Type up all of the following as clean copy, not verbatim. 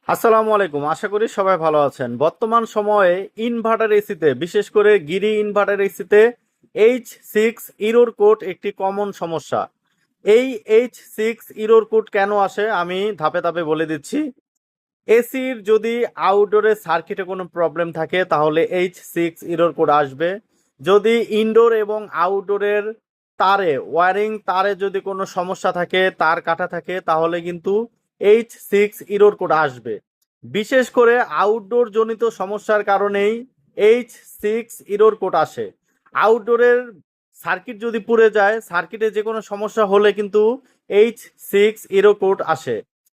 আসসালামু আলাইকুম, আশা করি সবাই ভালো আছেন। বর্তমান সময়ে ইনভার্টার এসিতে, বিশেষ করে গিরি ইনভার্টার এসিতে H6 ইরোর কোড একটি কমন সমস্যা। এই H6 ইরোর কোড কেন আসে আমি ধাপে ধাপে বলে দিচ্ছি। এসির যদি আউটডোরে সার্কিটে কোনো প্রবলেম থাকে তাহলে H6 ইরোর কোড আসবে। যদি ইনডোর এবং আউটডোরের ওয়ারিং তারে যদি কোনো সমস্যা থাকে, তার কাটা থাকে, তাহলে কিন্তু H6 ইরোর কোড আসবে। বিশেষ করে আউটডোর জনিত সমস্যার কারণেই H6 ইরোর কোড আসে। আউটডোরের সার্কিট যদি পুড়ে যায়, সার্কিটে যে কোনো সমস্যা হলে কিন্তু H6 ইরো কোড আসে।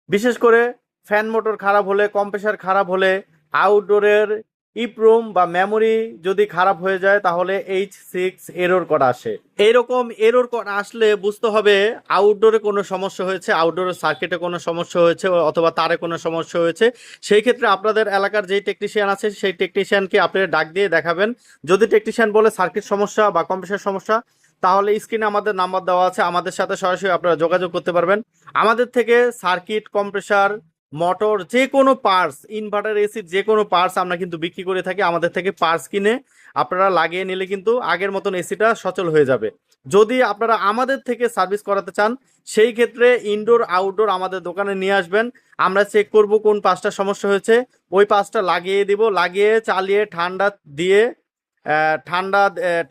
বিশেষ করে ফ্যান মোটর খারাপ হলে, কম্প্রেসার খারাপ হলে, আউটডোরের ইপ্রোম বা মেমোরি যদি খারাপ হয়ে যায় তাহলে H6 এরর কোড আসে। এইরকম এরর কোড আসলে বুঝতে হবে আউটডোরে কোনো সমস্যা হয়েছে, আউটডোরের সার্কিটে কোনো সমস্যা হয়েছে, অথবা তারে কোনো সমস্যা হয়েছে। সেই ক্ষেত্রে আপনাদের এলাকার যেই টেকনিশিয়ান আছে সেই টেকনিশিয়ানকে আপনারা ডাক দিয়ে দেখাবেন। যদি টেকনিশিয়ান বলে সার্কিট সমস্যা বা কম্প্রেসার সমস্যা, তাহলে স্ক্রিনে আমাদের নাম্বার দেওয়া আছে, আমাদের সাথে সরাসরি আপনারা যোগাযোগ করতে পারবেন। আমাদের থেকে সার্কিট, কম্প্রেসার, মোটর, যে কোনো পার্টস, ইনভার্টার এসির যে কোনো পার্টস আমরা কিন্তু বিক্রি করে থাকি। আমাদের থেকে পার্টস কিনে আপনারা লাগিয়ে নিলে কিন্তু আগের মতন এসিটা সচল হয়ে যাবে। যদি আপনারা আমাদের থেকে সার্ভিস করাতে চান, সেই ক্ষেত্রে ইনডোর আউটডোর আমাদের দোকানে নিয়ে আসবেন। আমরা চেক করব কোন পাঁচটা সমস্যা হয়েছে, ওই পাঁচটা লাগিয়ে দিব, লাগিয়ে চালিয়ে ঠান্ডা দিয়ে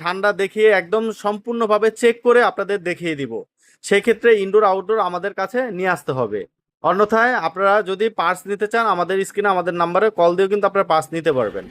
ঠান্ডা দেখিয়ে একদম সম্পূর্ণভাবে চেক করে আপনাদের দেখিয়ে দিব। সেক্ষেত্রে ইনডোর আউটডোর আমাদের কাছে নিয়ে আসতে হবে। অন্যথায় আপনারা যদি পার্টস নিতে চান, আমাদের স্ক্রিনে আমাদের নাম্বারে কল দিয়েও কিন্তু আপনারা পার্টস নিতে পারবেন।